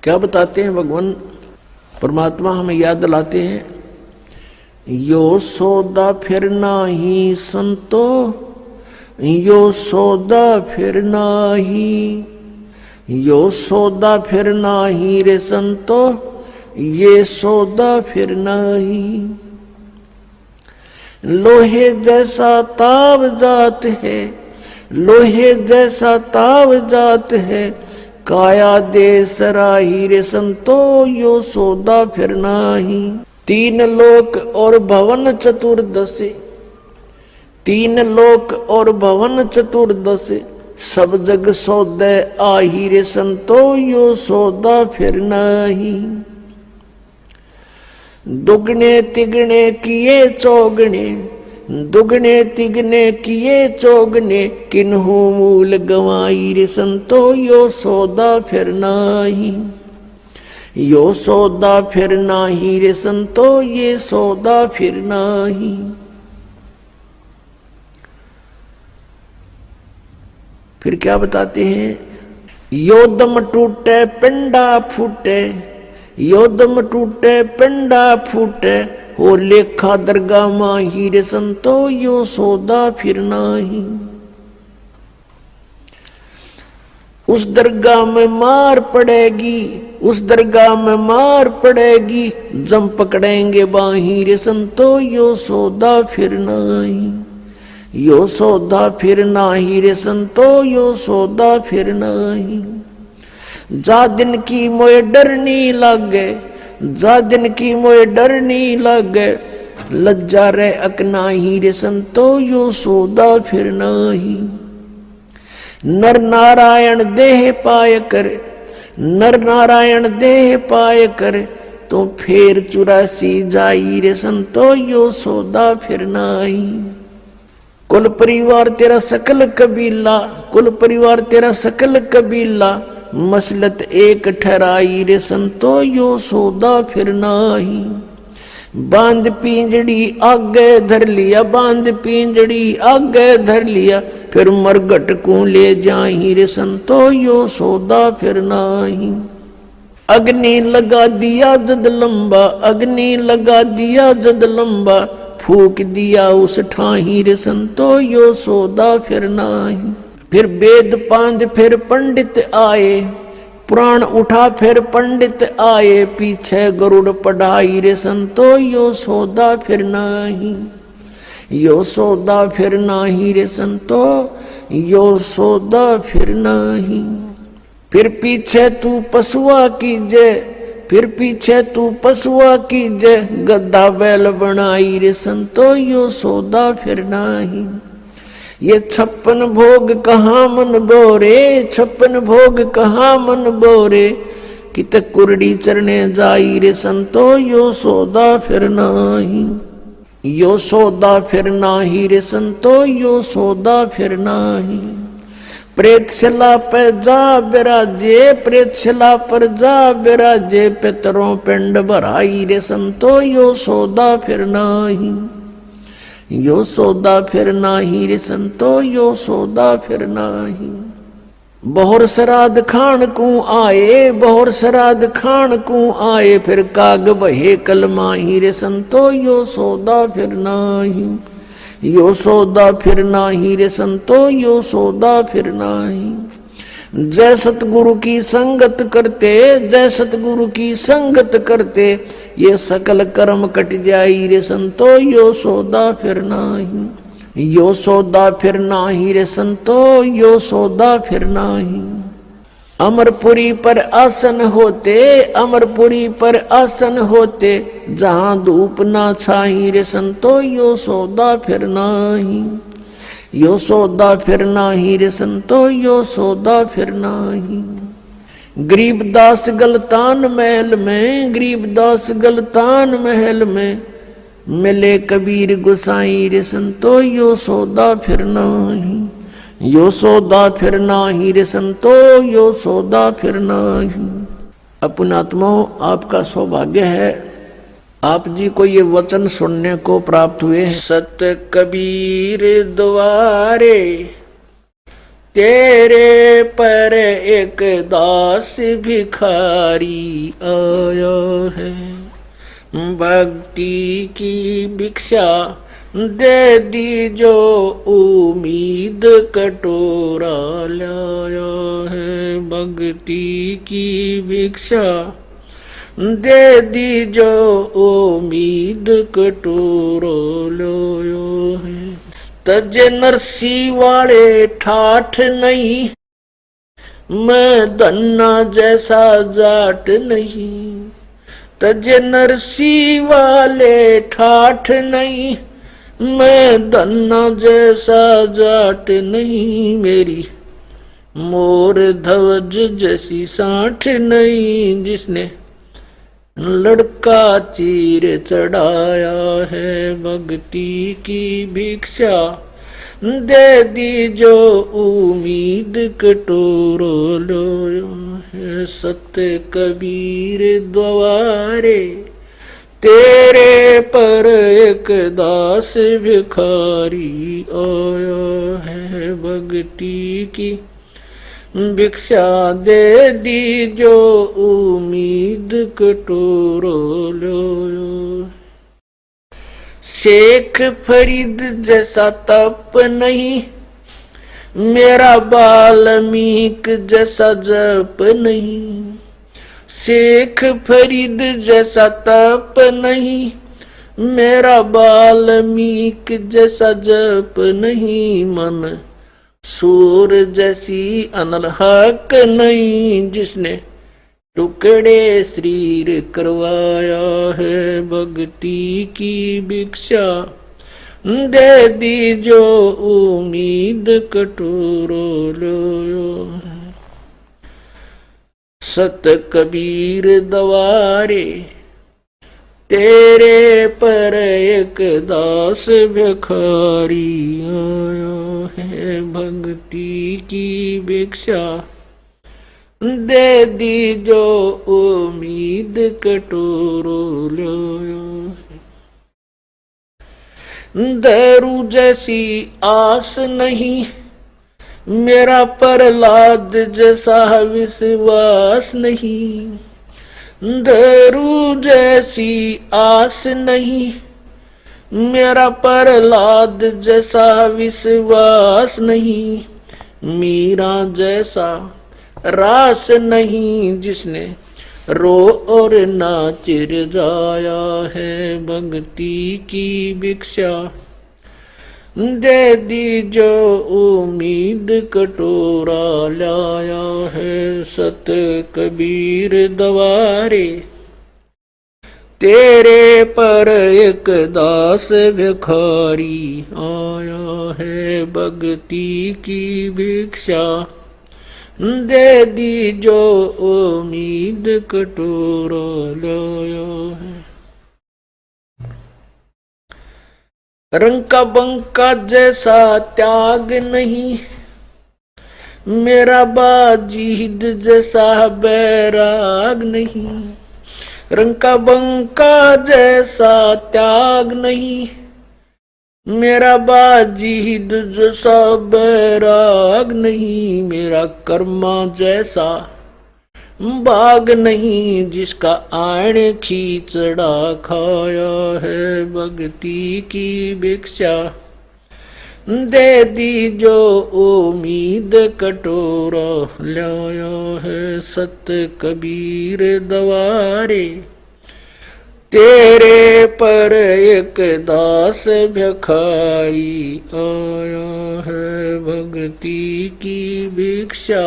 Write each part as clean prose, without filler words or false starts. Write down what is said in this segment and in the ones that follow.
क्या बताते हैं भगवान परमात्मा, हमें याद दिलाते हैं, यो सौदा फिर नाही संतो, यो सौदा फिर नाही, यो सौदा फिर नाही रे संतो, ये सौदा फिर नाही। लोहे जैसा ताव जात है, लोहे जैसा ताव जात है, काया दे सराही रे संतो, यो सौदा फिर नाही। तीन लोक और भवन चतुर्दश, तीन लोक और भवन चतुर्दश, सब जग सौदे आही रे संतो, यो सौदा फिर नाही। दुगने तिगने किए चौगने, दुगने तिगने किए चौगने, किन्हू मूल गवाई रे संतो, यो सौदा फिर नाही। यो सौदा फिर नाही रे संतो, ये सौदा फिर नाही। फिर क्या बताते हैं, यो दम टूटे पिंडा फूटे, यो दम टूटे पिंडा फूटे, हो लेखा दरगाह माही रे संतो, यो सौदा फिर नाही। उस दरगाह में मार पड़ेगी, उस दरगाह में मार पड़ेगी, जम पकड़ेंगे बाही रे संतो, यो सौदा फिर नाही। यो सौदा फिर नाही रे संतो, यो सौदा फिर नाही। जा दिन की मोए डरनी लागे, जा दिन की मोए डरनी लागे, लज्जा रे अकनाही रे संतो, यो सौदा फिर नाही। नर नारायण देह पाए कर, नर नारायण देह पाए कर, तो फेर 84 जाई रे संतो, यो सौदा फिर नाही। कुल परिवार तेरा सकल कबीला, कुल परिवार तेरा सकल कबीला, मसलत एक ठहराई रे संतो, यो सौदा फिर नाही। बांध पिंजड़ी आगे धर लिया, बांध पिंजड़ी आगे धर लिया, फिर मरगट को ले जाही रे संतो, यो सौदा फिर नाही। अग्नि लगा दिया जद लंबा, अग्नि लगा दिया जद लंबा, फूक दिया उस ठाही रे संतो, यो सौदा फिर नाही। फिर वेद पांध फिर पंडित आए, पुराण उठा फिर पंडित आए, पीछे गरुड़ पढ़ाई रे संतो, यो सौदा फिर नाही। यो सौदा फिर नाही रे संतो, यो सौदा फिर नाही। फिर पीछे तू पशुआ कीजे, फिर पीछे तू पशुआ कीजे, गद्दा बैल बनाई रे संतो, यो सौदा फिर नाही। ये 56 भोग कहाँ मन बोरे, 56 भोग कहाँ मन बोरे, कित कुरड़ी चरने जाई रे संतो, यो सौदा फिर नाही। यो सौदा फिर नाही रे संतो, यो सौदा फिर नाही। प्रेतशिला पे जा बिराजे, प्रेतशिला पर जा बिराजे, पितरों पिंड भराई रे संतो, यो सौदा फिर नाही। यो सौदा फिर नाही रे संतो, यो सौदा फिर नाही। बहुर श्राद्ध खान को आए, बहुर श्राद्ध खान को आए, फिर काग बहे कलमाही रे संतो, यो सौदा फिर नाही। यो सौदा फिर नाही रे संतो, यो सौदा फिर नाही। जय सतगुरु की संगत करते, जय सतगुरु की संगत करते, ये सकल कर्म कट जाई रे संतो, यो सौदा फिर नाही। यो सौदा फिर नाही रे संतो, यो सौदा फिर नाही। अमरपुरी पर आसन होते, अमरपुरी पर आसन होते, जहां धूप ना छाई रे संतो, यो सौदा फिर नाही। यो सौदा फिर नाही रे संतो, यो सौदा फिर नाही। गरीबदास गलतान महल में, गरीबदास गलतान महल में, मिले कबीर गुसाई रे संतो, यो सौदा फिर नाही। यो सौदा फिर नाही रे संतो, यो सौदा फिर नाही। अपनात्माओं, आपका सौभाग्य है, आप जी को ये वचन सुनने को प्राप्त हुए। सत कबीर द्वारे तेरे पर एक दास भिखारी आया है, भक्ति की भिक्षा दे दी जो उम्मीद कटोरा लाया है। भक्ति की भिक्षा दे दी जो उम्मीद कटोरा लाया है। तजे नरसी वाले ठाठ नहीं, मैं धन्ना जैसा जाट नहीं। तजे नरसी वाले ठाठ नहीं, मैं धन्ना जैसा जाट नहीं। मेरी मोर ध्वज जैसी साठ नहीं, जिसने लड़का चीर चढ़ाया है। भक्ति की भिक्षा दे दी जो उम्मीद कटोरो लो है। सत्य कबीर द्वारे तेरे पर एक दास भिखारी आया है। भक्ति की भिक्षा दे दी जो उम्मीद कटोरो लो। शेख फरीद जैसा तप नहीं, मेरा वाल्मीक जैसा जप नहीं। शेख फरीद जैसा तप नहीं, मेरा वाल्मीक जैसा जप नहीं। मन सूर जैसी अनलहक नहीं, जिसने टुकड़े शरीर करवाया है। भक्ति की भिक्षा दे दी जो उम्मीद कटोरो लो। सत कबीर द्वारे तेरे पर एक दास भिखारी आया है। भक्ति की भिक्षा दे दी जो उम्मीद कटोरो लो। दारू जैसी आस नहीं, मेरा प्रहलाद जैसा विश्वास नहीं। दारू जैसी आस नहीं, मेरा प्रहलाद जैसा विश्वास नहीं। मीरा जैसा रास नहीं, जिसने रो और नाच जाया है। भक्ति की भिक्षा दे दी जो उम्मीद कटोरा लाया है। सत कबीर द्वारे तेरे पर एक दास भिखारी आया है। भक्ति की भिक्षा दे दी जो उम्मीद कटोरा लाया है। रंग का बंका जैसा त्याग नहीं, मेरा बाजीद जैसा बैराग नहीं। रंग का बंका जैसा त्याग नहीं, मेरा बाजीद जैसा बैराग नहीं। मेरा कर्मा जैसा बाग नहीं, जिसका आण खींचड़ा खाया है। भक्ति की भिक्षा दे दी जो उम्मीद कटोरा लाया है। सत कबीर द्वारे तेरे पर एक दास भिखारी आया है। भक्ति की भिक्षा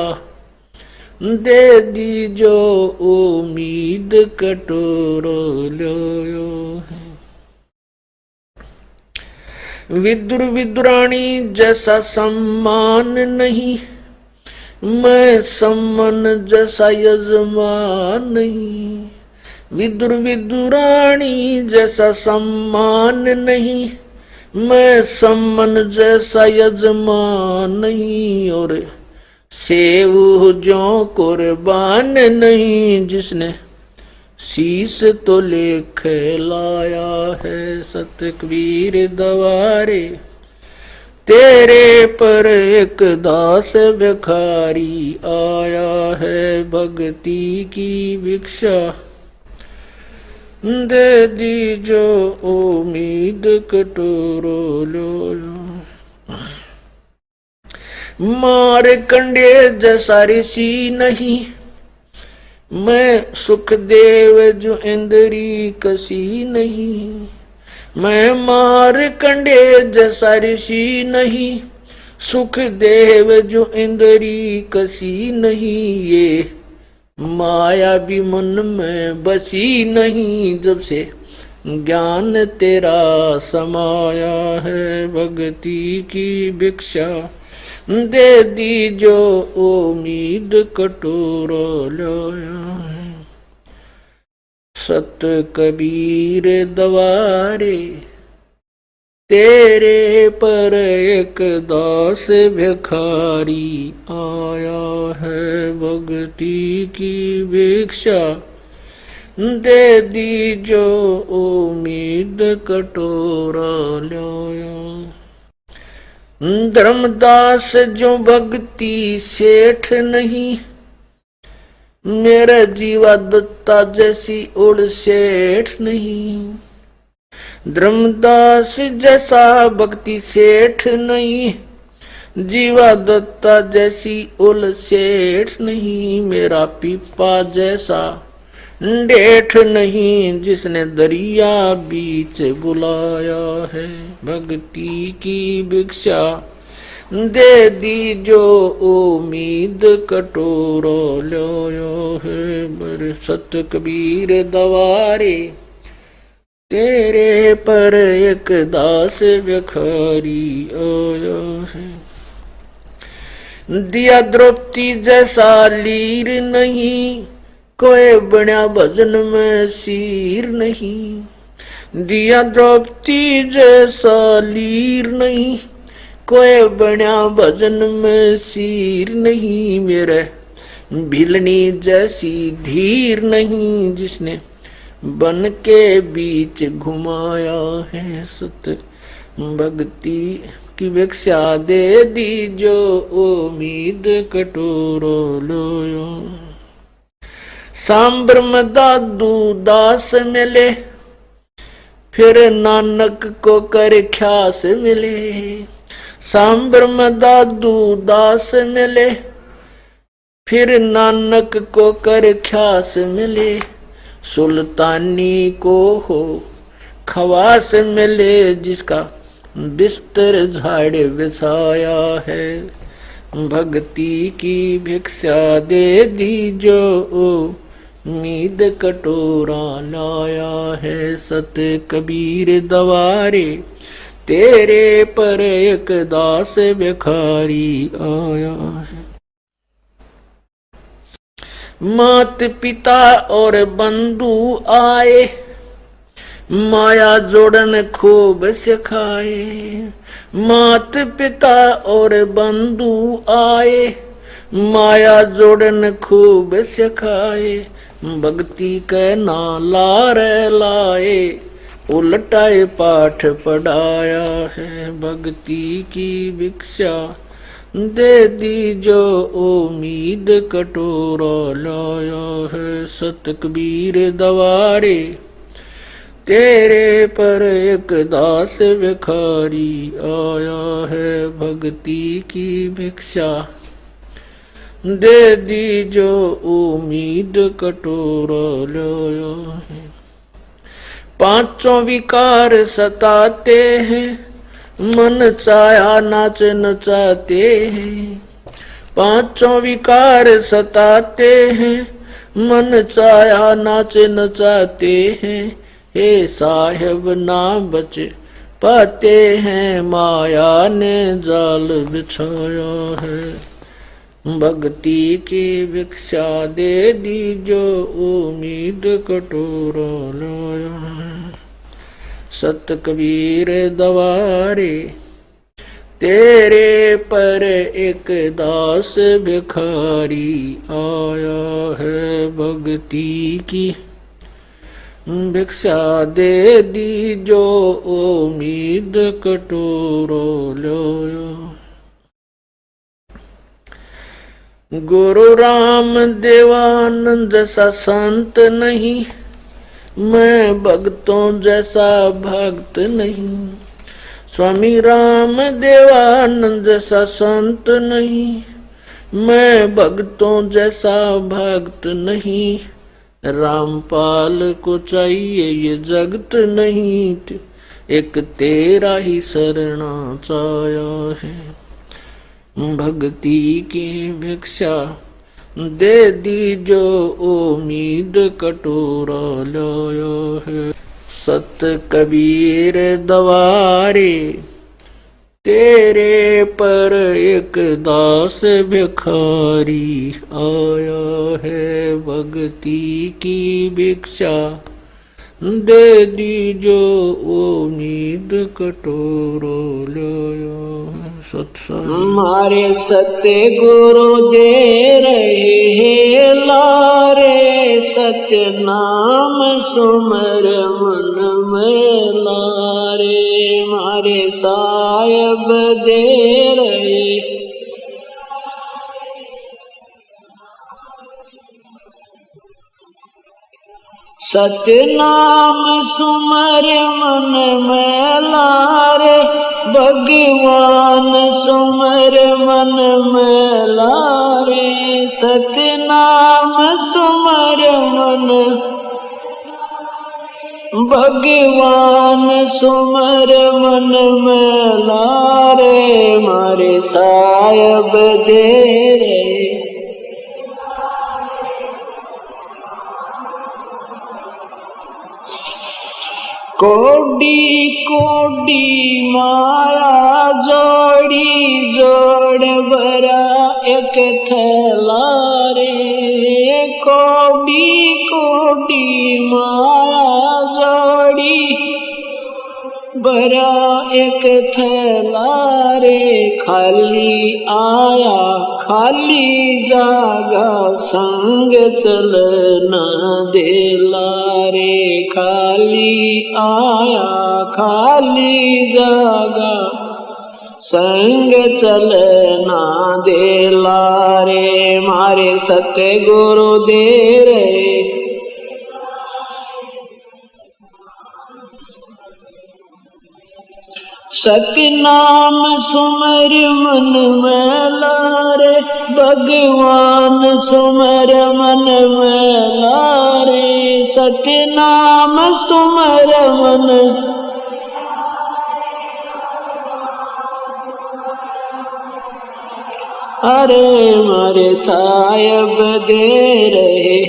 दे दी जो उम्मीद कटोरा लाया है। विदुर विदुरानी जैसा सम्मान नहीं, मैं सम्मन जैसा यजमान नहीं। विदुर विदुरानी जैसा सम्मान नहीं, मैं सम्मन जैसा यजमान नहीं। और सेव जो कुर्बान नहीं, जिसने शीश तो लेख लाया है। सत कबीर द्वारे तेरे पर एक दास भिखारी आया है भक्ति की भिक्षा, दे दी जो उम्मीद कटोरो लो। मार कंडे जैसा ऋषि नहीं, मैं सुखदेव जो इंद्री कसी नहीं। मैं मार कंडे जैसा ऋषि नहीं, सुखदेव जो इंद्री कसी नहीं। ये माया भी मन में बसी नहीं, जब से ज्ञान तेरा समाया है। भक्ति की भिक्षा दे दी जो उम्मीद कटोरा लाया है। सत कबीर दवारे तेरे पर एक दास भिखारी आया है भक्ति की भिक्षा, दे दी जो उम्मीद कटोरा लाया। धर्मदास जो भक्ति सेठ नहीं, मेरा जीवा दत्ता जैसी उड़ सेठ नहीं। धर्मदास जैसा भक्ति सेठ नहीं, जीवा दत्ता जैसी उल सेठ नहीं। मेरा पीपा जैसा डेठ नहीं, जिसने दरिया बीच बुलाया है। भक्ति की भिक्षा दे दी जो उम्मीद कटोरा लाया है। मेरे सत कबीर दवारे तेरे पर एक दास भिखारी आया है। दिया द्रौपदी जैसा लीर नहीं, कोई बना भजन में सीर नहीं। दिया द्रौपदी जैसा लीर नहीं, कोई बना भजन में सीर नहीं। मेरे भिलनी जैसी धीर नहीं, जिसने बन के बीच घुमाया है। सत भक्ति की भिक्षा दे दी जो उम्मीद कटोरा लाया। सांबर में दादू दास मिले, फिर नानक को कर ख्यास मिले। सांबर में दादू दास मिले, फिर नानक को कर ख्यास मिले। सुल्तानी को हो खवास मिले, जिसका बिस्तर झाड़ बिछाया है। भक्ति की भिक्षा दे दी जो उम्मीद कटोरा लाया है। सत कबीर दवारे तेरे पर एक दास भिखारी आया है। मात पिता और बंधु आए, माया जोड़न खूब सिखाए। मात पिता और बंधु आए, माया जोड़न खूब सिखाए। भक्ति के नाला रे लाए, उलटाए पाठ पढ़ाया है। भक्ति की भिक्षा दे दी जो उम्मीद कटोरा लाया है। सत कबीर दवारे तेरे पर एक दास भिखारी आया है। भक्ति की भिक्षा दे दी जो उम्मीद कटोरा लाया है। पांचों विकार सताते हैं, मन चाया नाच नचाते हैं। पांचों विकार सताते हैं, मन चाया नाच नचाते हैं। हे साहेब ना बच पाते हैं, माया ने जाल बिछाया है। भक्ति की भिक्षा दे दी जो उम्मीद कटोरा लाया है। सत कबीर दवारे तेरे पर एक दास भिखारी आया है। भक्ति की भिक्षा दे दी जो उम्मीद कटोरो लो। गुरु राम देवानंद जैसा संत नहीं, मैं भक्तों जैसा भक्त नहीं। स्वामी राम देवानंद जैसा संत नहीं, मैं भक्तों जैसा भक्त नहीं। रामपाल को चाहिए ये जगत नहीं, एक तेरा ही शरणा चाया है। भक्ति की भिक्षा दे दी जो उम्मीद कटोरा लाया है। सत कबीर दवारे तेरे पर एक दास भिखारी आया है। भक्ति की भिक्षा दे दी जो उम्मीद कटोरो लाया है। सत्संग हमारे सत्य गुरु दे रहे हैं लारे, सत्य नाम सुमर मन में लारे। हमारे साहिब दे रहे सत्य नाम सुमर मन में लारे। भगवान सुमर मन में लारे, सत्य नाम सुमर मन। भगवान सुमर मन में लारे, मारे साहिब दे रे। कोडी कोडी माया जोड़ी जोड़ भरा एक थैला रे। कोडी कोडी माया जोड़ी भरा एक थैला रे। खाली आया खाली जागा, संग चलना देला रे। खाली आया खाली जागा, संग चलना देला रे। मारे सत्य गुरु दे रे सत्य नाम सुमर मन में लारे। भगवान सुमर मन में लारे, सत्य नाम सुमर मन। अरे मारे साहिब दे रहे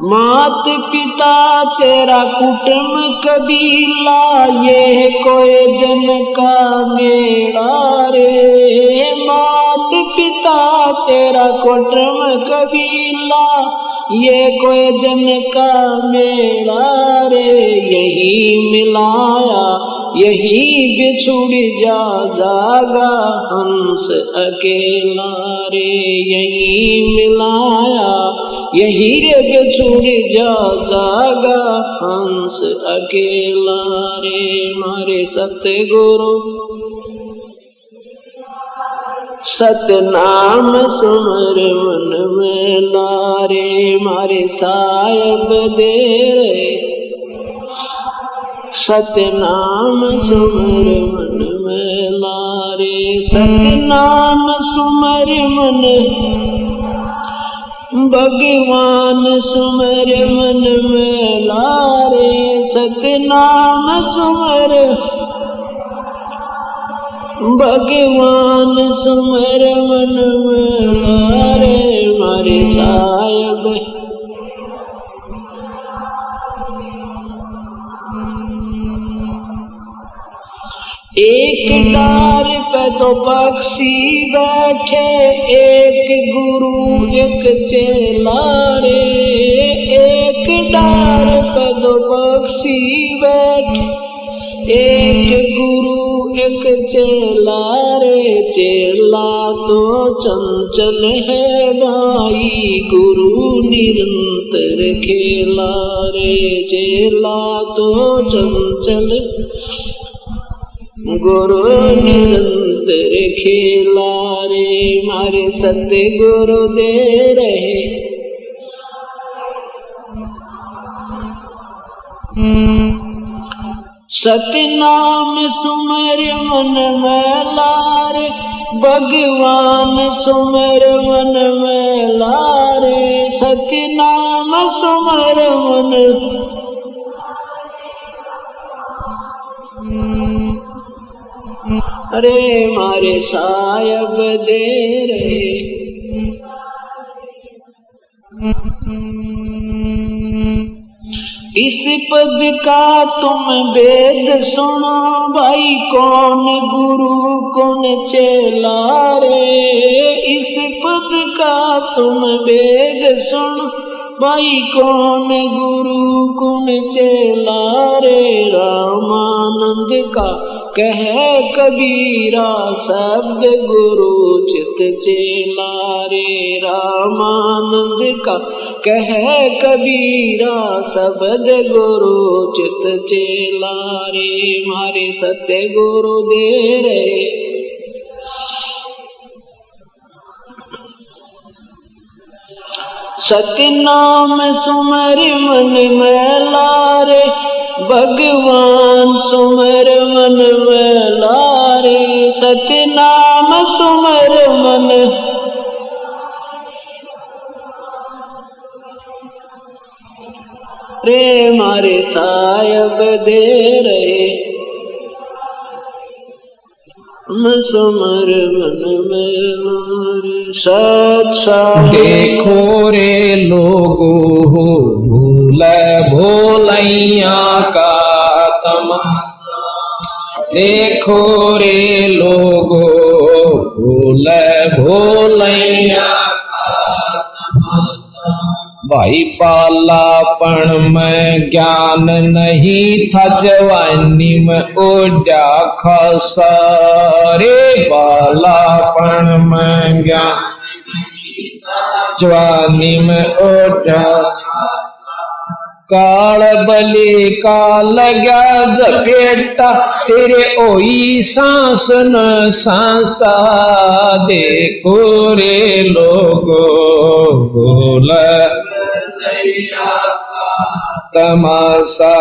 मात पिता तेरा कुटुंब कबीला, ये कोई जन का मेला रे। मात पिता तेरा कुटुंब कबीला, ये कोई जन का मेला रे। यही मिलाया यही बिछुड़ जा जागा, हंस अकेला रे। यही मिलाया यही रे बिछुड़ जा जागा, हंस अकेला रे। मारे सत्य गुरु सत्य नाम सुमर मन में लारे। मारे साहिब दे रे सत्य नाम सुमर मन में लारे। सत्य नाम सुमर मन भगवान सुमर मन में लारे। सत्य नाम सुमर भगवान सुमर मन में लारे। मारे साहिब एक डार पे तो पक्षी बैठे, एक गुरु एक चेला रे। एक डार पे तो पक्षी बैठे, एक गुरु एक चेला रे। चेला चेला तो चंचल है भाई, गुरु निरंतर खेला रे। चेला तो चंचल, गुरु निरंतर खेला रे। मारे सत्य गुरु दे रहे, सतनाम सुमर मन में लारे, भगवान सुमर मन में लारे। सतनाम सुमर मन, अरे मारे सायब दे रहे। इस पद का तुम वेद सुनो भाई, कौन गुरु कौन चेला रे। इस पद का तुम वेद सुनो भाई, कौन गुरु कौन चेला रे। रामानंद का कहे कबीरा, शब्द गुरु चित चेला रे। रामानंद का कहे कबीरा, शब्द गुरु चित चेला रे। मारे सत्य गुरु दे रहे, सतनाम सुमर मन में लारे। भगवान सुमर मन में लारे। सतनाम सुमर मन, रे मारे सायब दे रहे। सुमर मन में लारे। सत्संग देखो रे लोगो, भूल भोलैया का तमाशा। देखो रे लोगो, भूल भोलैया का तमाशा। भाई पालापन में ज्ञान नहीं था, जवानी में ओढ़ा खासा रे। पालापन में ज्ञान, जवानी में ओढ़ा काल बलि का लगा जपेटा, तेरे ओई सांस न सांसा। देखो रे लोगो, भूल तमाशा।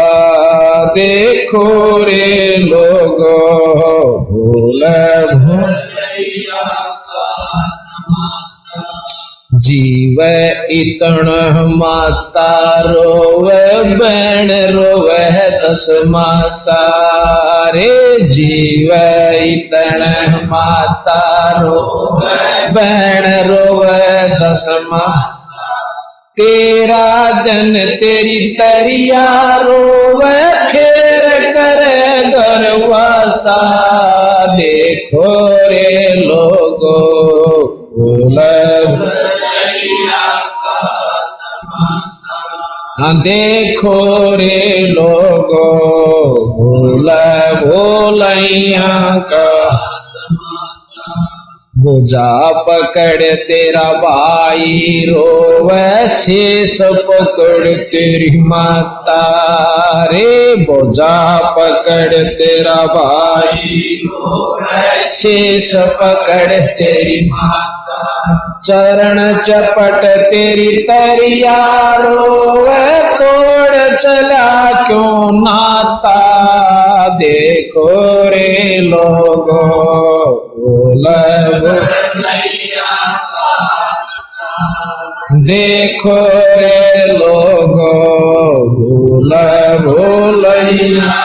देखो रे लोगो, भूल भोलैया का तमाशा। जीव इतण माता रोवे, बैण रोवे दस मासा रे। जीव इतण माता रोवे, बैण रोवे दस मासा। तेरा दिन तेरी तरिया रोवे, फेर करे दरवासा। देखो रे लोगो, भूल देखो रे लोगो, भूल भोलैया का। भुजा पकड़ तेरा भाई रोवे, शेष पकड़ तेरी माता रे। भुजा पकड़ तेरा भाई रोवे, शेष पकड़ तेरी माता। चरण चपट तेरी तरिया रोवे, तोड़ चला क्यों नाता। देखो रे लोगो, भूल देखो रे लोगो, भूल भोलैया।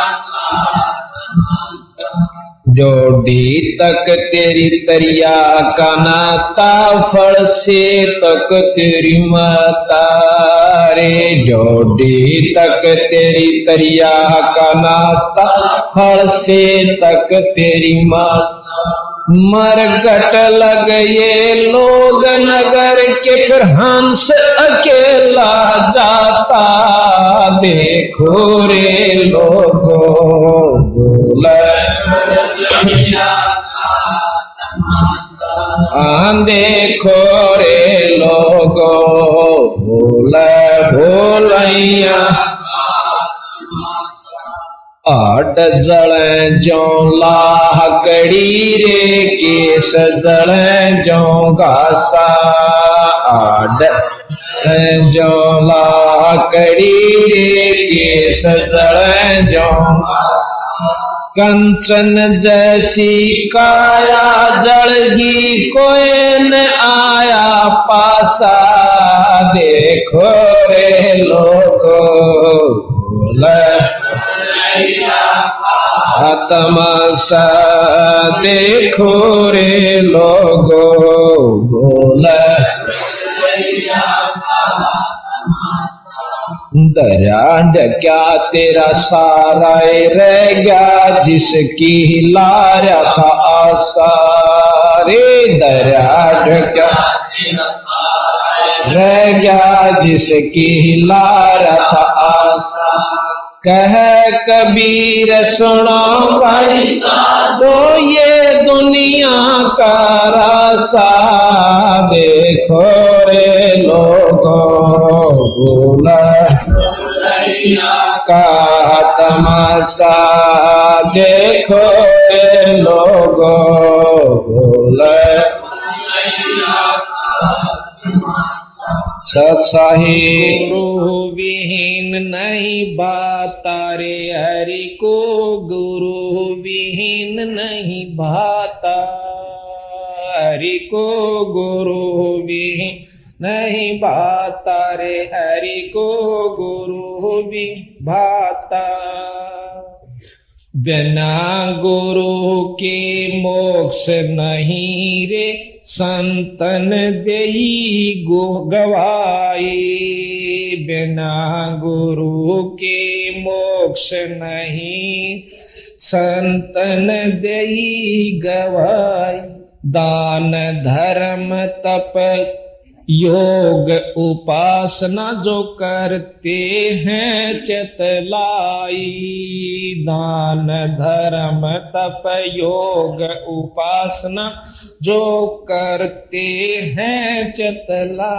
जोड़ी तक तेरी तरिया का नाता, फल से तक तेरी माता रे। जोड़ी तक तेरी तरिया का नाता, फल से तक तेरी माता। मरगट लग ये लोग नगर के, फिर हंस अकेला जाता। देखो रे लोगो, भूल देखो रे लोगो भोले भोलैया आट जड़े जो लाकड़ी रे केस जड़े जो घासा आट जो लाकड़ी रे केस जड़े जो कंचन जैसी काया जड़गी कोई न आया पासा देखो रे लोगो तमाशा देखो रे लोगो बोला दरिया ढक्या तेरा सारा रह गया जिसकी हिलाया था आशा रे दरिया ढक्या रह गया जिसकी हिलाया था आशा कह कबीर सुनो भाई तो ये दुनिया का रासा देखो रे लोगो भोला का तमाशा देखो रे लोगो भोला सत्साही गुरु विहीन नहीं भाता रे हरि को गुरु विहीन नहीं भाता हरि को गुरु विहीन नहीं भाता रे हरि को गुरु भी भाता बिना गुरु के मोक्ष नहीं रे संतन देई गो गवाई बिना गुरु के मोक्ष नहीं संतन देई गवाई दान धर्म तप योग उपासना जो करते हैं चतलाई दान धर्म तप योग उपासना जो करते हैं चतला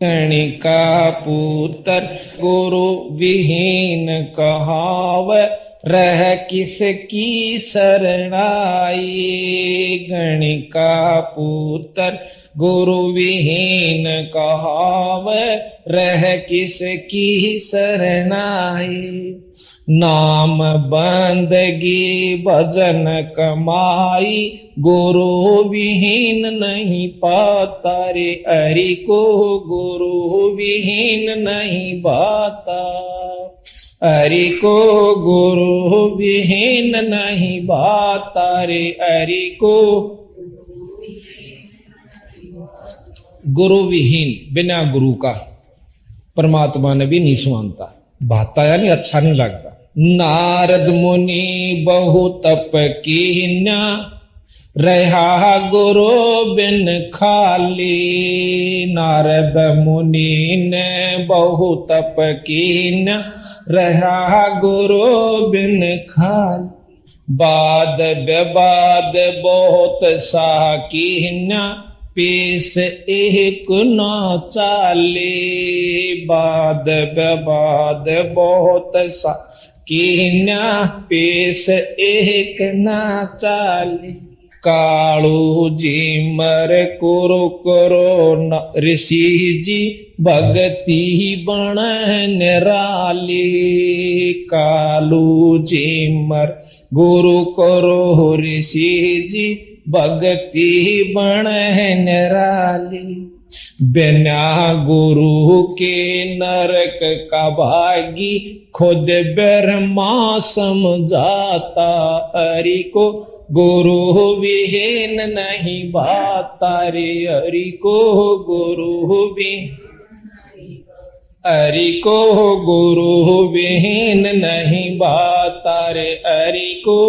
कणिका पुत्र गुरु विहीन कहाव रह किसकी शरणाई गणिका पुत्र गुरु विहीन कहाव रह किसकी शरणाई नाम बंदगी भजन कमाई गुरु विहीन नहीं पाता रे हरि को गुरु विहीन नहीं पाता हरि को गुरु विहीन नहीं भाता रे हरि को गुरु विहीन बिना गुरु का परमात्मा ने भी नहीं सुनता भाता यानी अच्छा नहीं लगता नारद मुनि बहु तप कीन्या रहा गुरु बिन खाली नारद मुनि ने बहु तप कीन्या रहा गुरु बिन खाली बाद बेबाद बहुत सा कीन्या पेश एक न चाले बाद बेबाद बहुत सा कीन्या पेश एक न चाले कालू जी मर कुरु करो ऋषि जी भगति बण निराली कालू जी मर गुरु करो ऋषि जी भगति बण निराली बिना गुरु के नरक का भागी खुद ब्रह्मा समझाता हरि को गुरु विहीन नहीं भाता रे हरि को गुरु भी हरि को गुरु विहीन नहीं भाता रे हरि को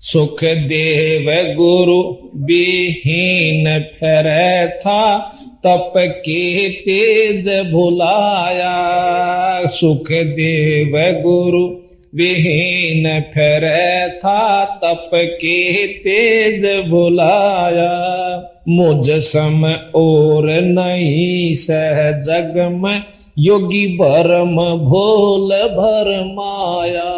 सुख देव गुरु विहीन फिर था तप के तेज भुलाया सुख देव गुरु विहीन फिर था तप के तेज बुलाया। मुझ सम और नहीं सह जग में योगी भरम भोल भर माया।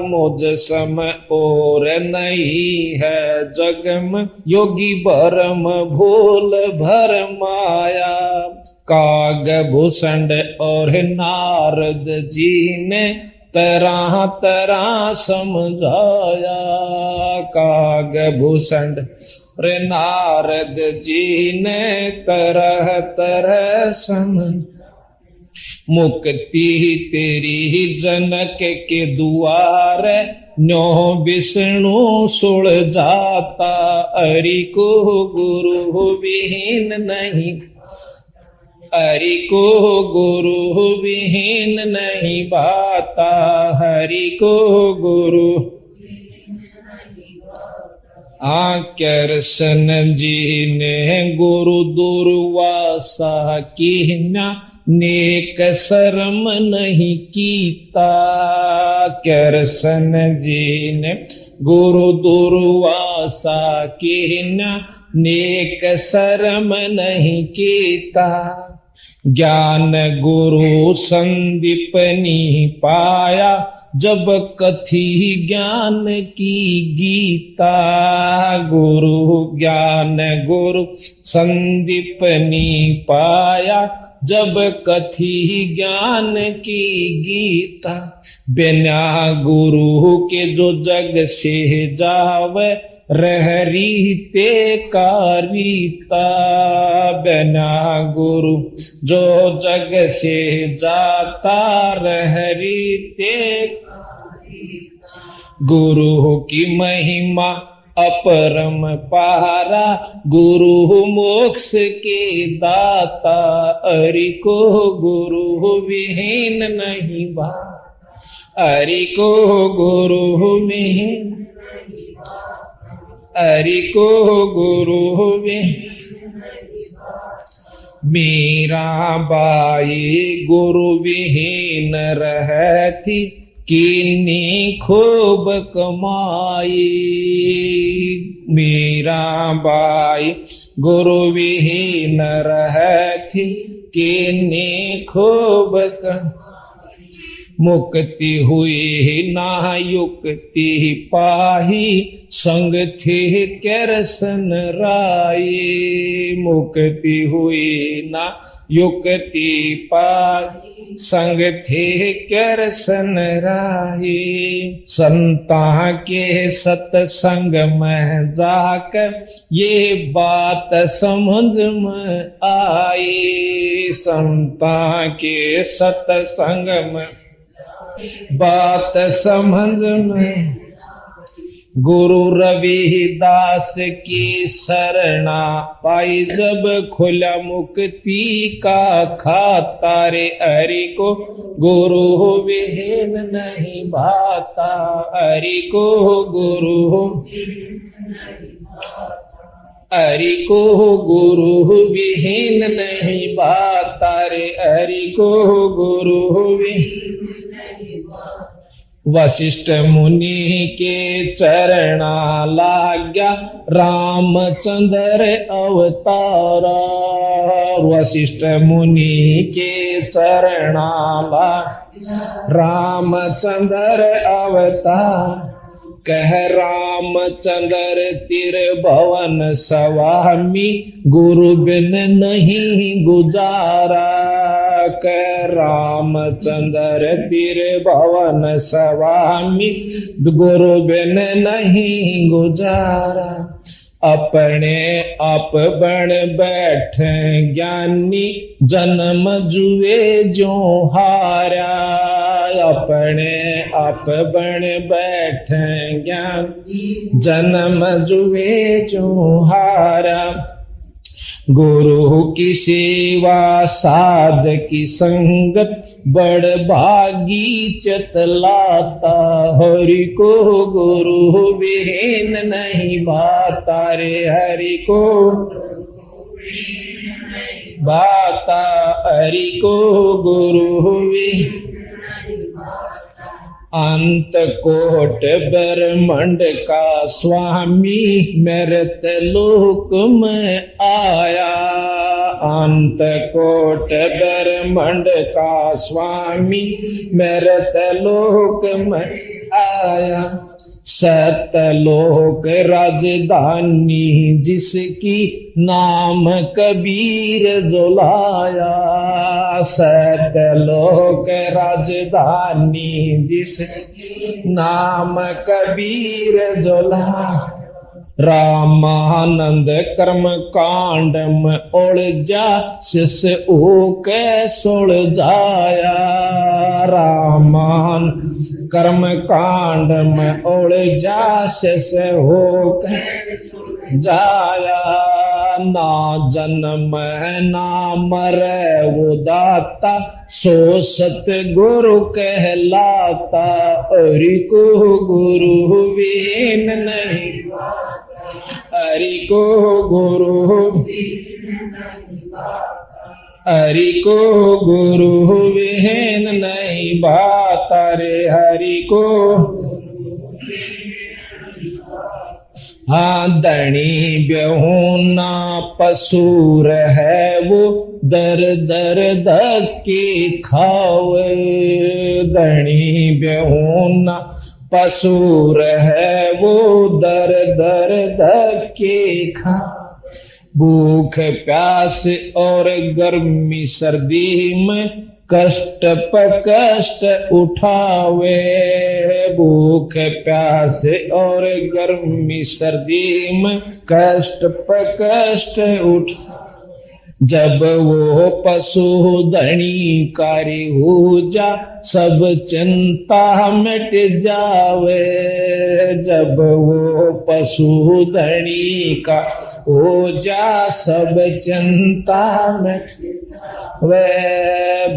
मुझ सम और नहीं है जग में योगी भरम भोल भर माया। काग भूषण और नारद जी ने तरह तरह समझाया। काग भूषण रे नारद जी ने तरह तरह समझ। मुक्ति तेरी जनक के दुआर न्यो विष्णु सुल जाता। अरि को गुरु विहीन नहीं, हरि को गुरु विहीन नहीं बाता। हरि को गुरु कृष्ण जी ने गुरु दुर्वासा कीन्या नेक शर्म नहीं कीता। कृष्ण जी ने गुरु दुर्वासा कीन्या नेक शर्म नहीं कीता। ज्ञान गुरु संदीपनी पाया जब कथी ज्ञान की गीता। गुरु ज्ञान गुरु संदीपनी पाया जब कथी ज्ञान की गीता। बिना गुरु के जो जग से जावे रह रीते का रीता। बिना गुरु जो जग से जाता रह रीते। गुरु की महिमा अपरम पारा गुरु मोक्ष के दाता। अरि को गुरु विहीन नहीं बा। अरि को गुरु विहीन, हरि को गुरु विहीन। मीरा बाई गुरु विहीन रहती किन्नी खूब कमाई। मीरा बाई गुरु विहीन रहती किन्नी खूब कमाई। मुक्ति हुई ना युक्ति पाही संग थे कृष्ण राई। मुक्ति हुई ना युक्ति पाही संग थे कृष्ण राई। संता के सत्संग में जाकर ये बात समझ में आई। संता के सत्संग में बात समझ में। गुरु रविदास की शरणा पाई जब खुला मुक्ति का खाता। रे हरि को गुरु विहीन नहीं भाता। हरि को गुरु, हरि को गुरु विहीन नहीं भाता। रे हरि को गुरु विहीन। वशिष्ठ मुनि के चरणा लाग्या रामचंद्र अवतारा। वशिष्ठ मुनि के चरणा लाग्या रामचंद्र अवतार। कह रामचंद्र त्रिभुवन स्वामी गुरु बिन नहीं गुजारा। कह रामचंद्र त्रिभुवन स्वामी गुरु बिन नहीं गुजारा। अपने आप बन बैठे ज्ञानी जन्म जुए जो हारा। अपने आप बन बैठे ज्ञान जन्म जुए जो हारा। गुरु की सेवा साध की संगत बड़ भागी चतलाता। हरि को गुरु विहीन नहीं भाता। रे हरि को भाता। हरि को गुरु विहीन। अंत कोट ब्रह्मंड का स्वामी मेरे लोक में आया। अंत कोट ब्रह्मंड का स्वामी मेरे लोक में आया। सतलोक राजधानी जिसकी नाम कबीर जो लाया। सतलोक राजधानी जिसकी नाम कबीर जो लाया। रामानंद कर्म कांड में उलझा शिष्य ओके सुलझाया। रामान कर्म कांड में उलझा शिष्य होके जाया। ना जन्म ना मरे वो दाता सो सतगुरु कहलाता। हरि को गुरु बिन नहीं, हरि को गुरु, हरि को गुरु विहीन नहीं बात रे। हरि को हाँ धनी बेहूना पसूर है वो दर दर धक्के खावे। धनी बेहूना पसूर है वो दर दर धक्के खा। भूख प्यास और गर्मी सर्दी में कष्ट पर कष्ट उठावे। भूख प्यास और गर्मी सर्दी में कष्ट पर कष्ट उठा। जब वो पशु धनी कारी हो जा सब चिंता मिट जावे। जब वो पशु धनी का हो जा सब चिंता मिट वे।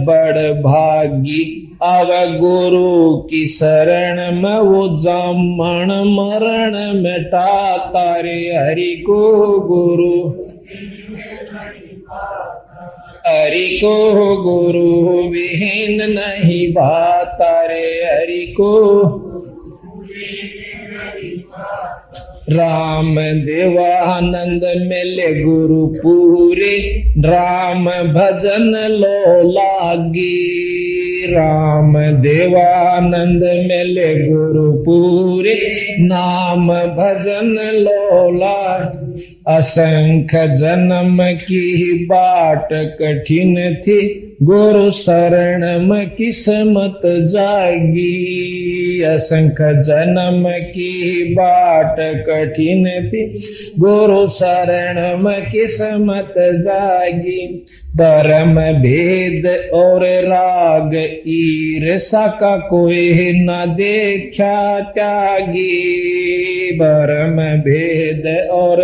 बड़ भागी अब गुरु की शरण में वो जामन मरण मिटाता रे। हरि को गुरु, हरि को गुरु विहीन नहीं बाता रे। हरि को राम देवानंद मिले गुरु पूरे राम भजन लो लागी। राम देवानंद मिले गुरु पूरे नाम भजन लो लागी। असंख्य जन्म की बाट कठिन थी गुरु शरण में किस्मत जाएगी। असंख्य जन्म की बाट कठिन थी गुरु शरण में किस्मत जाएगी। धर्म भेद और राग ईर्षा का कोई न देखा त्यागी। धर्म भेद और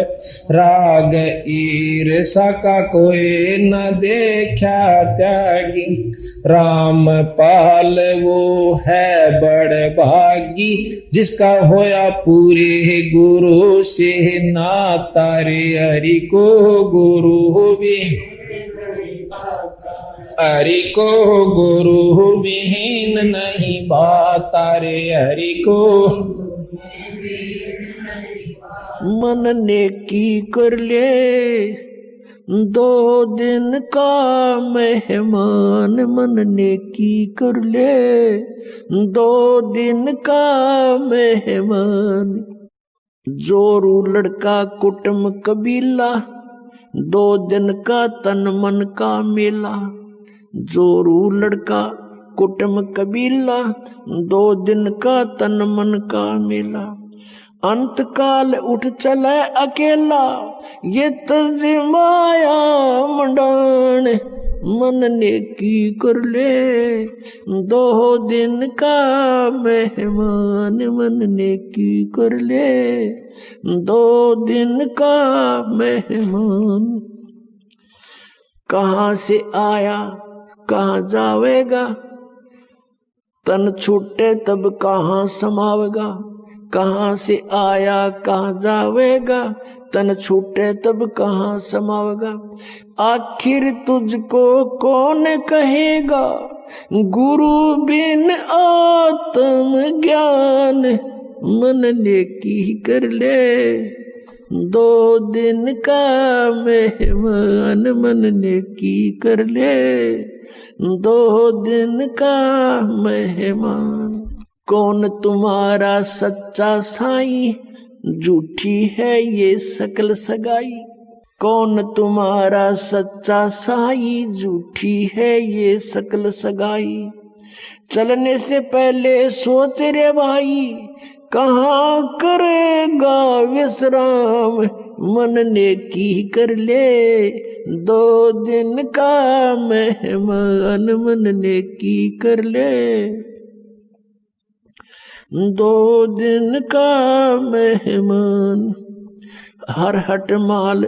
राग ईर्षा का कोई न देखा त्यागी। राम पाल वो है बड़ भागी जिसका होया पूरे गुरु से नाता रे। हरि को गुरु भी, हरि को गुरु विहीन नहीं बाता रे। हरि को मन नेकी कर ले 2 दिन का मेहमान। मन नेकी कर ले 2 दिन का मेहमान। जोरू लड़का कुटुम कबीला 2 दिन का तन मन का मेला। जोरू लड़का कुटुम कबीला 2 दिन का तन मन का मेला। अंत काल उठ चले अकेला ये तजिमाया मंडान। मन नेकी कर ले 2 दिन का मेहमान। मन नेकी कर ले 2 दिन का मेहमान। कहाँ से आया कहाँ जावेगा तन छूटे तब कहाँ समावेगा। कहाँ से आया कहाँ जावेगा तन छूटे तब कहाँ समावेगा। आखिर तुझको कौन कहेगा गुरु बिन आत्म ज्ञान मन ने की कर ले, 2 दिन का मेहमान मन ने की कर ले, 2 दिन का मेहमान। कौन तुम्हारा सच्चा साईं, झूठी है ये सकल सगाई। कौन तुम्हारा सच्चा साईं, झूठी है ये सकल सगाई। चलने से पहले सोच रे भाई, कहाँ करेगा विश्राम मन ने की कर ले, 2 दिन का मेहमान मन ने की कर ले, 2 दिन का मेहमान। हर हट माल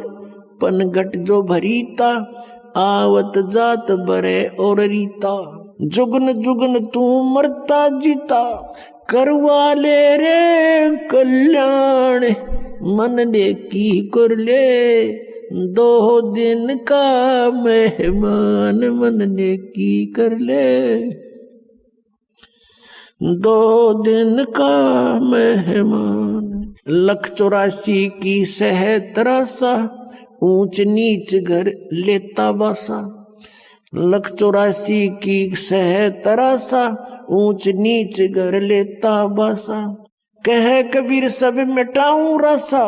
पनघट जो भरीता, आवत जात बरे और रीता। जुगन जुगन तू मरता जीता, करवा ले रे कल्याण मन ने की कर ले, 2 दिन का मेहमान मन ने की कर ले, 2 दिन का मेहमान। 184 की सह तरासा, ऊंच नीच घर लेता बासा। 184 की सह तरासा, ऊंच नीच घर लेता बासा। कह कबीर सब मिटाऊं रासा,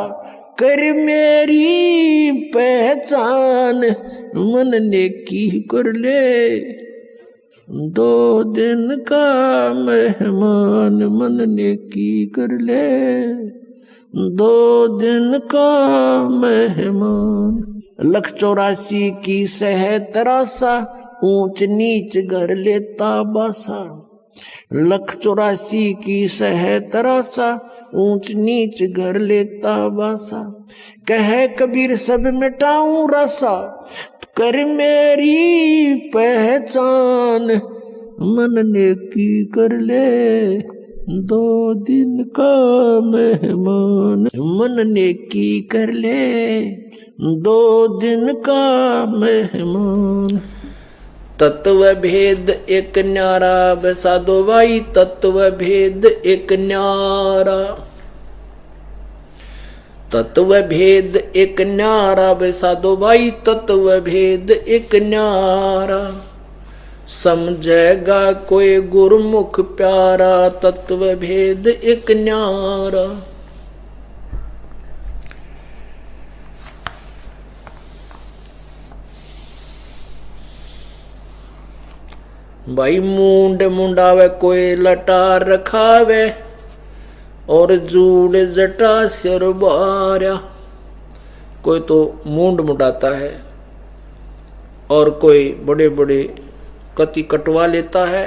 कर मेरी पहचान मन ने की कर ले, 2 दिन का मेहमान मन ने की कर ले, 2 दिन का मेहमान। 184 की सह तरासा, ऊंच नीच घर लेता बासा। 184 की सह तरासा, ऊंच नीच घर लेता बासा। कह कबीर सब मिटाऊं रासा, कर मेरी पहचान मन ने की कर ले, 2 दिन का मेहमान मन ने की कर ले, 2 दिन का मेहमान। तत्व भेद एक न्यारा बसा दो भाई, तत्व भेद एक न्यारा। तत्व भेद एक न्यारा बसा दो भाई, तत्व भेद एक न्यारा। समझेगा कोई गुरमुख प्यारा, तत्व भेद एक न्यारा। भाई मूंड मुंडावे कोई लटार रखावे, और जूड़ जटा सिर बार्या। कोई तो मूंड मुंडाता है, और कोई बड़े बड़े कति कटवा लेता है,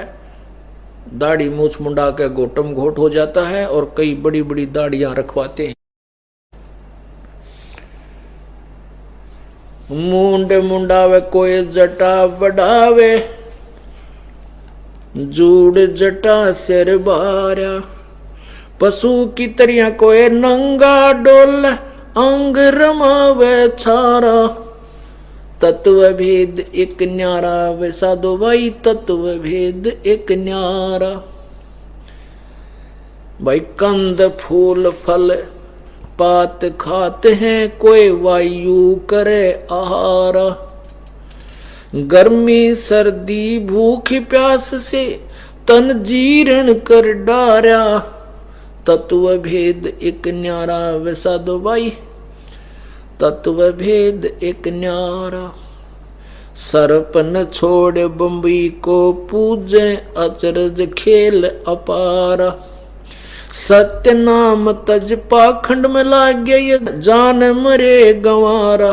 दाढ़ी मूछ मुंडा के गोटम घोट हो जाता है, और कई बड़ी बड़ी दाढ़ियां रखवाते हैं। मूंड मुंडावे कोई जटा बढ़ावे, जूड़ जटा सिर बार्या। पशु की तरिया कोई नंगा डोल, अंग रमावे छारा। तत्व भेद एक न्यारा वैसा दो भाई, तत्व भेद एक न्यारा। भाई कंद फूल फल पात खाते हैं, कोई वायु करे आहारा। गर्मी सर्दी भूख प्यास से तन जीर्ण कर डारा। तत्व भेद एक न्यारा वैसा दो भाई, तत्व भेद एक न्यारा। सरपन छोड़ बम्बई को पूजे, अचरज खेल अपारा। सत्य नाम तज पाखंड में लागे, ये जान मरे गंवारा।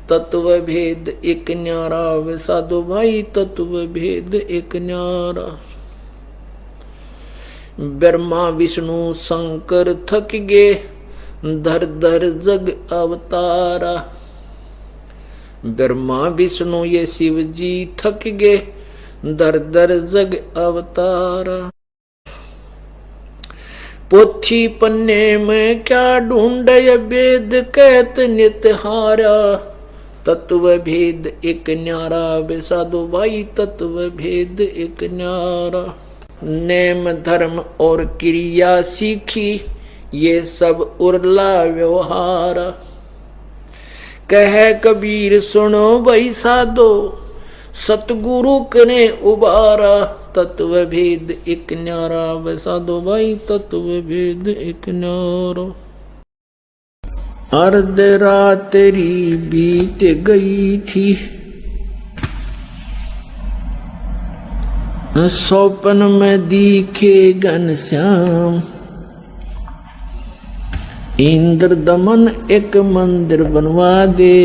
तत्व भेद एक न्यारा वैसा दो भाई, तत्व भेद एक न्यारा। ब्रह्मा विष्णु शंकर थक गे, धर धर जग अवतारा। ब्रह्मा विष्णु ये शिव जी थक गे, धर धर जग अवतारा। पोथी पन्ने में क्या ढूंढे, वेद कहत नित हारा। तत्व भेद एक न्यारा, बे साधु भाई तत्व भेद एक न्यारा। नेम धर्म और क्रिया सीखी, ये सब उरला व्यवहार। कह कबीर सुनो भाई साधो, सतगुरु कने उबारा। तत्व भेद एक न्यारा, बे साधु भाई तत्व भेद एक न्यारा। अर्ध रात्रि बीत गई थी, स्वप्न में दिखे घनश्याम। इंद्र दमन एक मंदिर बनवा दे,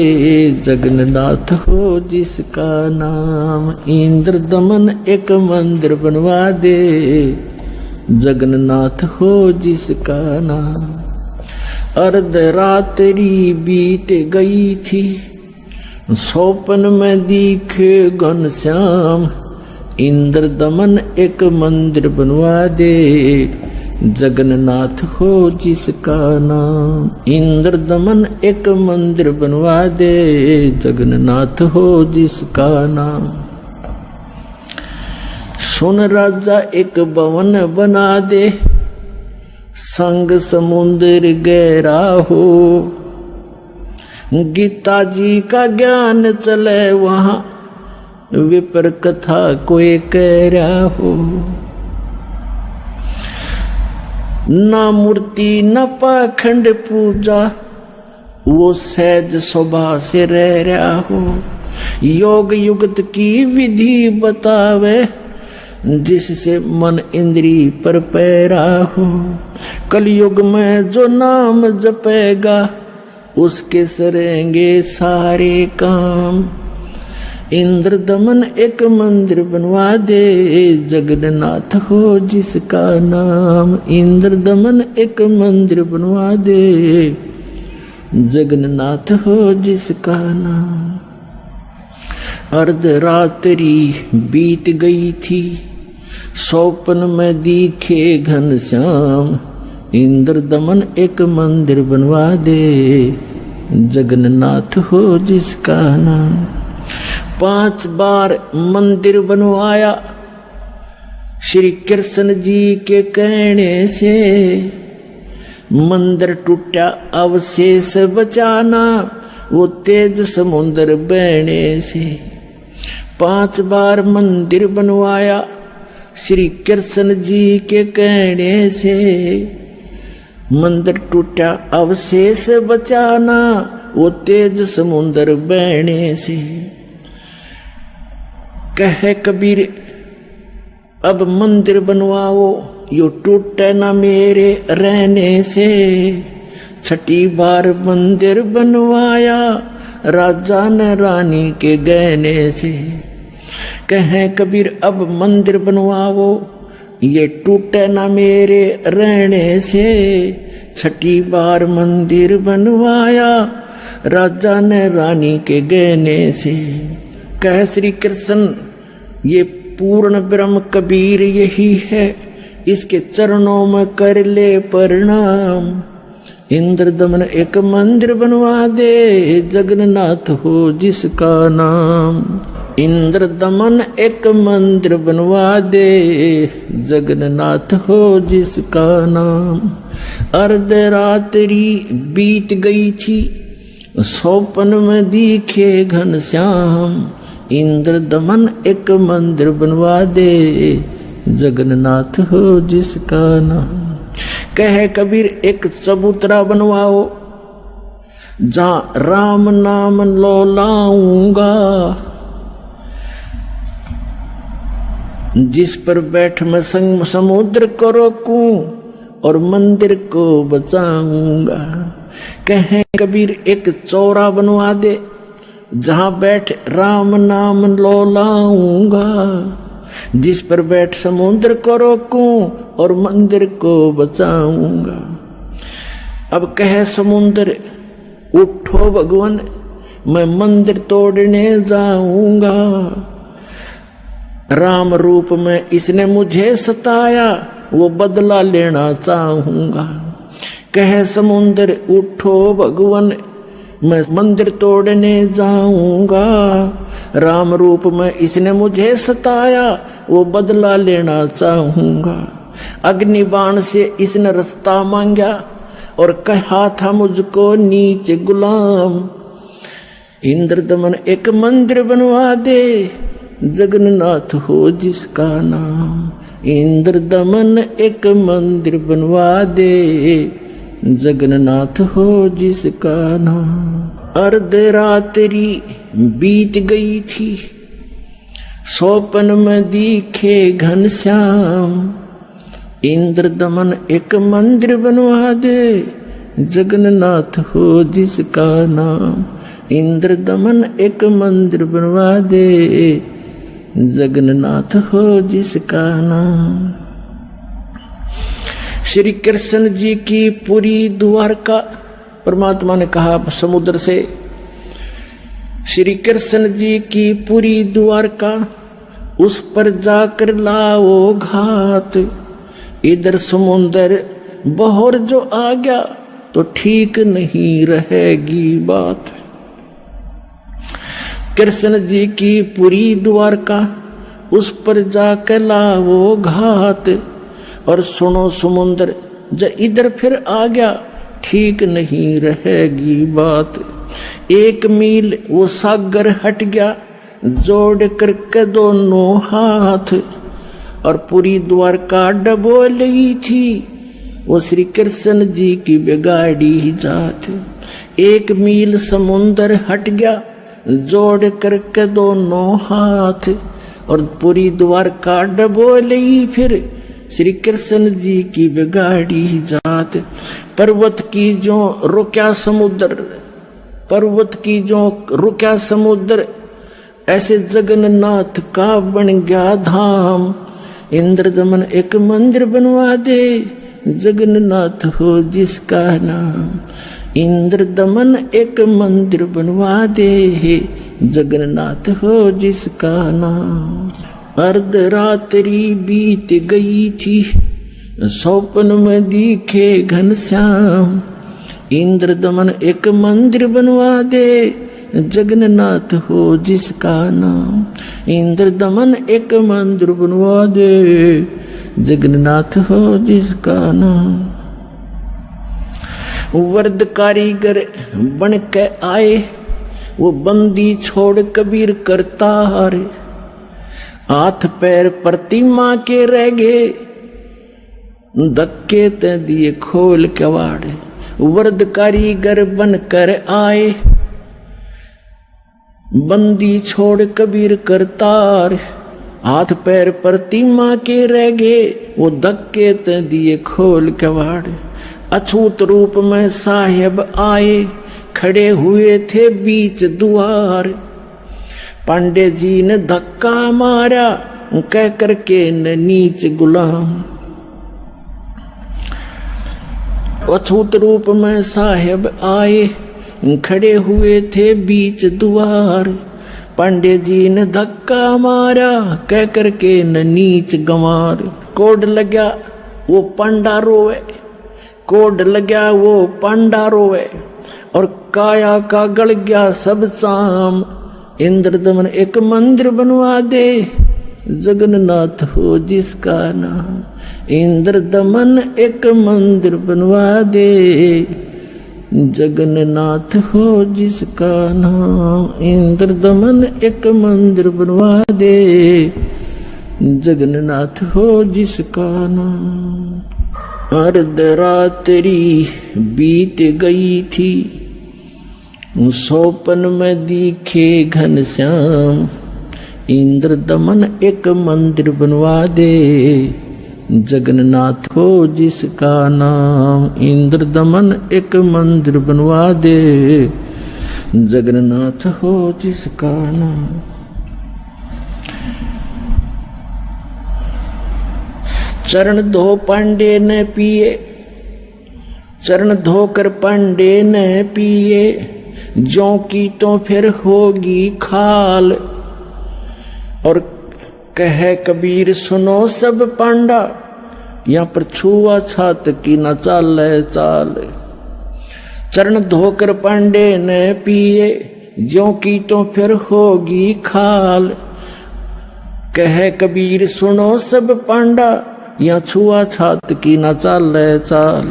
जगन्नाथ हो जिसका नाम। इंद्र दमन एक मंदिर बनवा दे, जगन्नाथ हो जिसका नाम। अर्ध रात्रि बीत गई थी, स्वप्न में दिखे घनश्याम। इंद्र दमन एक मंदिर बनवा दे, जगन्नाथ हो जिसका नाम। इंद्र दमन एक मंदिर बनवा दे, जगन्नाथ हो जिसका नाम। सुन राजा एक भवन बना दे, संग समुद्र गहरा हो। गीता जी का ज्ञान चले वहां, विपर कथा कोई कह रहा हो। ना मूर्ति न पाखंड पूजा, वो सहज स्वभाव से रह रहा हो। योग युगत की विधि बतावे, जिससे मन इंद्री पर पैरा हो। कलयुग में जो नाम जपेगा, उसके सरेंगे सारे काम। इंद्र दमन एक मंदिर बनवा दे, जगन्नाथ हो जिसका नाम। इंद्र दमन एक मंदिर बनवा दे, जगन्नाथ हो जिसका नाम। अर्ध रात्रि बीत गई थी, स्वप्न में दिखे घनश्याम। इंद्र दमन एक मंदिर बनवा दे, जगन्नाथ हो जिसका नाम। 5 बार मंदिर बनवाया, श्री कृष्ण जी के कहने से। मंदिर टूटा अवशेष बचाना, वो तेज समुद्र बहने से। 5 बार मंदिर बनवाया, श्री कृष्ण जी के कहने से। मंदिर टूटा अवशेष बचाना, वो तेज समुद्र बहने से। कहे कबीर अब मंदिर बनवाओ, यो टूटे ना मेरे रहने से। 6 बार मंदिर बनवाया, राजा ने रानी के गहने से। कहे कबीर अब मंदिर बनवाओ, ये टूटे ना मेरे रहने से। 6 बार मंदिर बनवाया, राजा ने रानी के गहने से। कह श्री कृष्ण ये पूर्ण ब्रह्म कबीर यही है, इसके चरणों में कर ले प्रणाम। इंद्र दमन एक मंदिर बनवा दे, जगन्नाथ हो जिसका नाम। इंद्र दमन एक मंदिर बनवा दे, जगन्नाथ हो जिसका नाम। अर्ध रात्रि बीत गई थी, स्वप्न में दिखे घनश्याम। इंद्र दमन एक मंदिर बनवा दे, जगन्नाथ हो जिसका नाम। कहे कबीर एक चबूतरा बनवाओ, जहां राम नाम लो लाऊंगा। जिस पर बैठ मैं संग समुद्र को रोकूं, और मंदिर को बचाऊंगा। कहे कबीर एक चौरा बनवा दे, जहां बैठ राम नाम लो लाऊंगा। जिस पर बैठ समुद्र को रोकूं, और मंदिर को बचाऊंगा। अब कहे समुद्र उठो भगवान, मैं मंदिर तोड़ने जाऊंगा। राम रूप में इसने मुझे सताया, वो बदला लेना चाहूंगा। कहे समुद्र उठो भगवान, मैं मंदिर तोड़ने जाऊंगा, राम रूप में इसने मुझे सताया, वो बदला लेना चाहूंगा। अग्नि बाण से इसने रास्ता मांगा और कहा था मुझको नीचे गुलाम। इंद्रदमन एक मंदिर बनवा दे, जगन्नाथ हो जिसका नाम। इंद्रदमन एक मंदिर बनवा दे, जगन्नाथ हो जिसका नाम। अर्धरात्रि बीत गई थी, स्वप्न में दिखे घनश्याम। इंद्रदमन एक मंदिर बनवा दे, जगन्नाथ हो जिसका नाम। इंद्रदमन एक मंदिर बनवा दे, जगन्नाथ हो जिसका नाम। श्री कृष्ण जी की पूरी द्वारका, परमात्मा ने कहा समुद्र से, श्री कृष्ण जी की पूरी द्वारका, उस पर जाकर लाओ घात। इधर समुद्र बहर जो आ गया तो ठीक नहीं रहेगी बात। कृष्ण जी की पूरी द्वारका, उस पर जाकर लाओ घात। और सुनो समुद्र जब इधर फिर आ गया, ठीक नहीं रहेगी बात। 1 मील वो सागर हट गया, जोड़ करके दोनों हाथ। और पूरी द्वारका डबो ली थी, वो श्री कृष्ण जी की बिगाड़ी जात। 1 मील समुद्र हट गया, जोड़ करके दोनों हाथ। और पूरी द्वारका डबो ली फिर श्री कृष्ण जी की बिगाड़ी जात। पर्वत की जो रुक्या समुद्र, पर्वत की जो रुक्या समुद्र, ऐसे जगन्नाथ का बन गया धाम। इंद्रदमन एक मंदिर बनवा दे, जगन्नाथ हो जिसका नाम। इंद्रदमन एक मंदिर बनवा दे, जगन्नाथ हो जिसका नाम। अर्धरात्रि बीत गई थी, स्वप्न में दिखे घनश्याम। इंद्रदमन एक मंदिर बनवा दे, जगन्नाथ हो जिसका नाम। इंद्रदमन एक मंदिर बनवा दे, जगन्नाथ हो जिसका नाम। वर्द कारीगर बन के आए, वो बंदी छोड़ कबीर करतार। हाथ पैर प्रतिमा के रह गए, धक्के ते दिए खोल कवाड़। वर्द कारीगर बन कर आए, बंदी छोड़ कबीर करतार। हाथ पैर प्रतिमा के रह गए, वो धक्के ते दिए खोल कवाड़। अछूत रूप में साहेब आए, खड़े हुए थे बीच द्वार। पांडे जी ने धक्का मारा, कह करके न नीच गुलाम। अछूत रूप में साहेब आए, खड़े हुए थे बीच द्वार। पांडे जी ने धक्का मारा, कह करके न नीच गंवार। कोड लग्या वो पांडा रोवे, कोड लग्या वो पांडा रोवे। और काया का गल गया सब शाम। इंद्रदमन एक मंदिर बनवा दे, जगन्नाथ हो जिसका नाम। इंद्रदमन एक मंदिर बनवा दे, जगन्नाथ हो जिसका नाम। इंद्रदमन एक मंदिर बनवा दे, जगन्नाथ हो जिसका नाम। अर्धरात्रि बीत गई थी, स्वप्न में दिखे घनश्याम। इंद्रदमन एक मंदिर बनवा दे, जगन्नाथ हो जिसका नाम। इंद्रदमन एक मंदिर बनवा दे, जगन्नाथ हो जिसका नाम। चरण धो पांडे ने पिए, चरण धोकर पांडे ने पिए। ज्यों की तो फिर होगी खाल। और कहे कबीर सुनो सब पांडा, यहाँ पर छुआ छात की न चाल चाल। चरण धोकर पांडे ने पिए, ज्यों की तो फिर होगी खाल। कहे कबीर सुनो सब पांडा, या छुआ छात की न चाले चाल।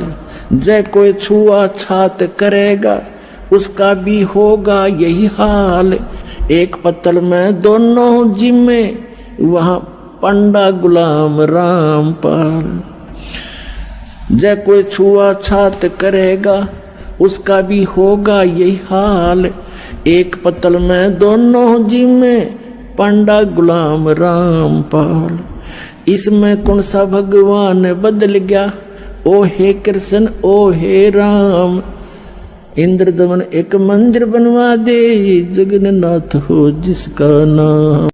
जय कोई छुआ छात करेगा, उसका भी होगा यही हाल। एक पत्तल में दोनों जिम्मे, वहां पंडा गुलाम रामपाल। जय कोई छुआ छात करेगा, उसका भी होगा यही हाल। एक पत्तल में दोनों जिम्मे, पंडा गुलाम रामपाल। इसमें कौन सा भगवान बदल गया, ओ हे कृष्ण ओ हे राम। इंद्र दमन एक मंदिर बनवा दे, जगन्नाथ हो जिसका नाम।